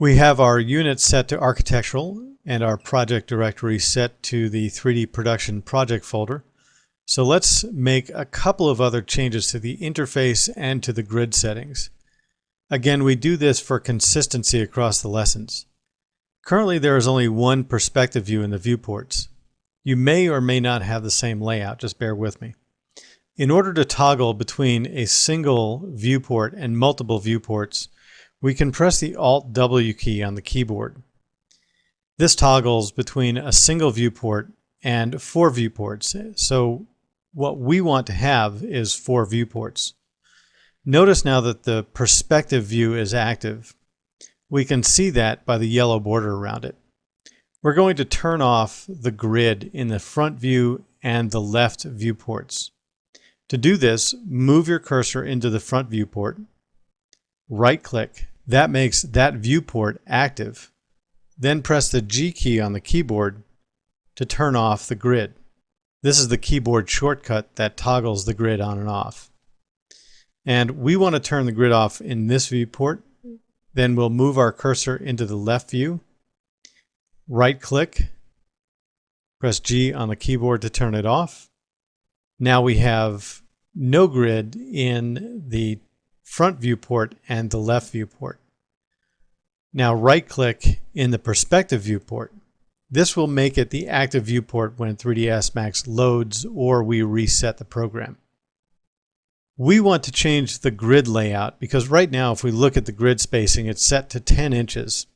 We have our unit set to architectural and our project directory set to the 3D production project folder. So let's make a couple of other changes to the interface and to the grid settings. Again, we do this for consistency across the lessons. Currently, there is only one perspective view in the viewports. You may or may not have the same layout, just bear with me. In order to toggle between a single viewport and multiple viewports, we can press the Alt-W key on the keyboard. This toggles between a single viewport and 4 viewports. So what we want to have is 4 viewports. Notice now that the perspective view is active. We can see that by the yellow border around it. We're going to turn off the grid in the front view and the left viewports. To do this, move your cursor into the front viewport, right-click. That makes that viewport active. Then press the G key on the keyboard to turn off the grid. This is the keyboard shortcut that toggles the grid on and off. And we want to turn the grid off in this viewport. Then we'll move our cursor into the left view, right-click, press G on the keyboard to turn it off. Now we have no grid in the front viewport and the left viewport. Now right-click in the perspective viewport. This will make it the active viewport when 3ds Max loads or we reset the program. We want to change the grid layout because right now if we look at the grid spacing, it's set to 10 inches.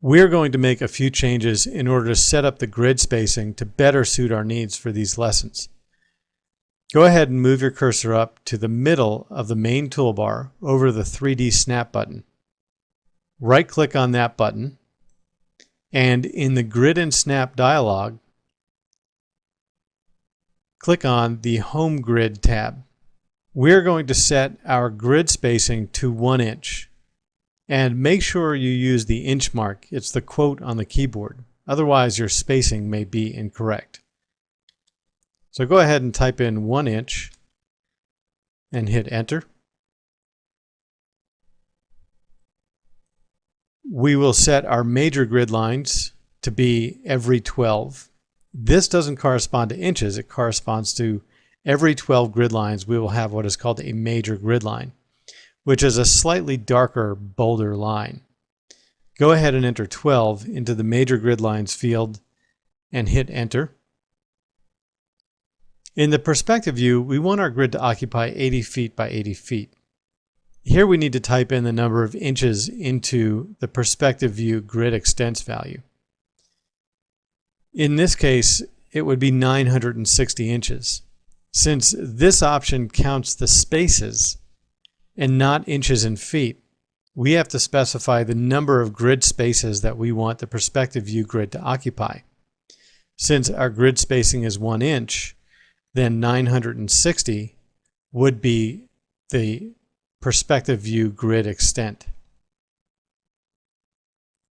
We're going to make a few changes in order to set up the grid spacing to better suit our needs for these lessons. Go ahead and move your cursor up to the middle of the main toolbar over the 3D Snap button. Right-click on that button, and in the Grid and Snap dialog, click on the Home Grid tab. We're going to set our grid spacing to 1 inch. And make sure you use the inch mark. It's the quote on the keyboard. Otherwise, your spacing may be incorrect. So go ahead and type in 1 inch and hit enter. We will set our major grid lines to be every 12. This doesn't correspond to inches. It corresponds to every 12 grid lines we will have what is called a major grid line, which is a slightly darker, bolder line. Go ahead and enter 12 into the major grid lines field and hit enter. In the perspective view, we want our grid to occupy 80 feet by 80 feet. Here we need to type in the number of inches into the perspective view grid extents value. In this case, it would be 960 inches. Since this option counts the spaces and not inches and feet, we have to specify the number of grid spaces that we want the perspective view grid to occupy. Since our grid spacing is 1 inch, then 960 would be the perspective view grid extent.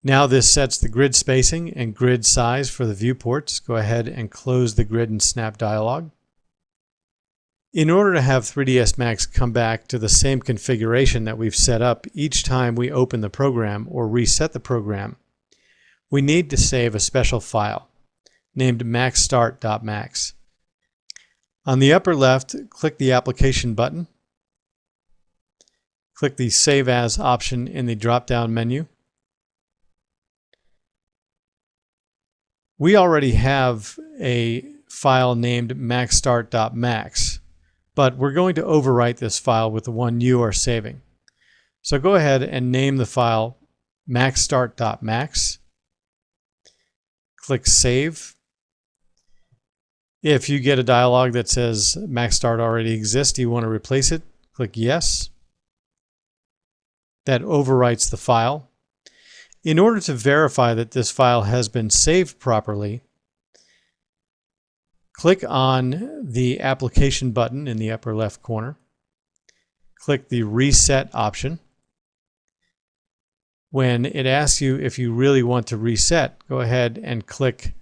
Now this sets the grid spacing and grid size for the viewports. Go ahead and close the Grid and Snap dialog. In order to have 3ds Max come back to the same configuration that we've set up each time we open the program or reset the program, we need to save a special file named maxstart.max. On the upper left, click the Application button. Click the Save As option in the drop-down menu. We already have a file named maxstart.max, but we're going to overwrite this file with the one you are saving. So go ahead and name the file maxstart.max. Click Save. If you get a dialog that says maxstart already exists, you want to replace it, click Yes. That overwrites the file. In order to verify that this file has been saved properly, click on the Application button in the upper left corner. Click the Reset option. When it asks you if you really want to reset, go ahead and click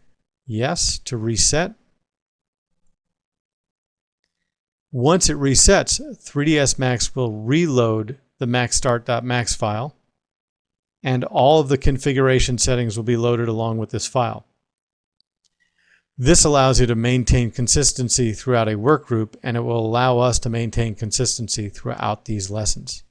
Yes to reset. Once it resets, 3ds Max will reload the maxstart.max file. and all of the configuration settings will be loaded along with this file. This allows you to maintain consistency throughout a work group, and it will allow us to maintain consistency throughout these lessons.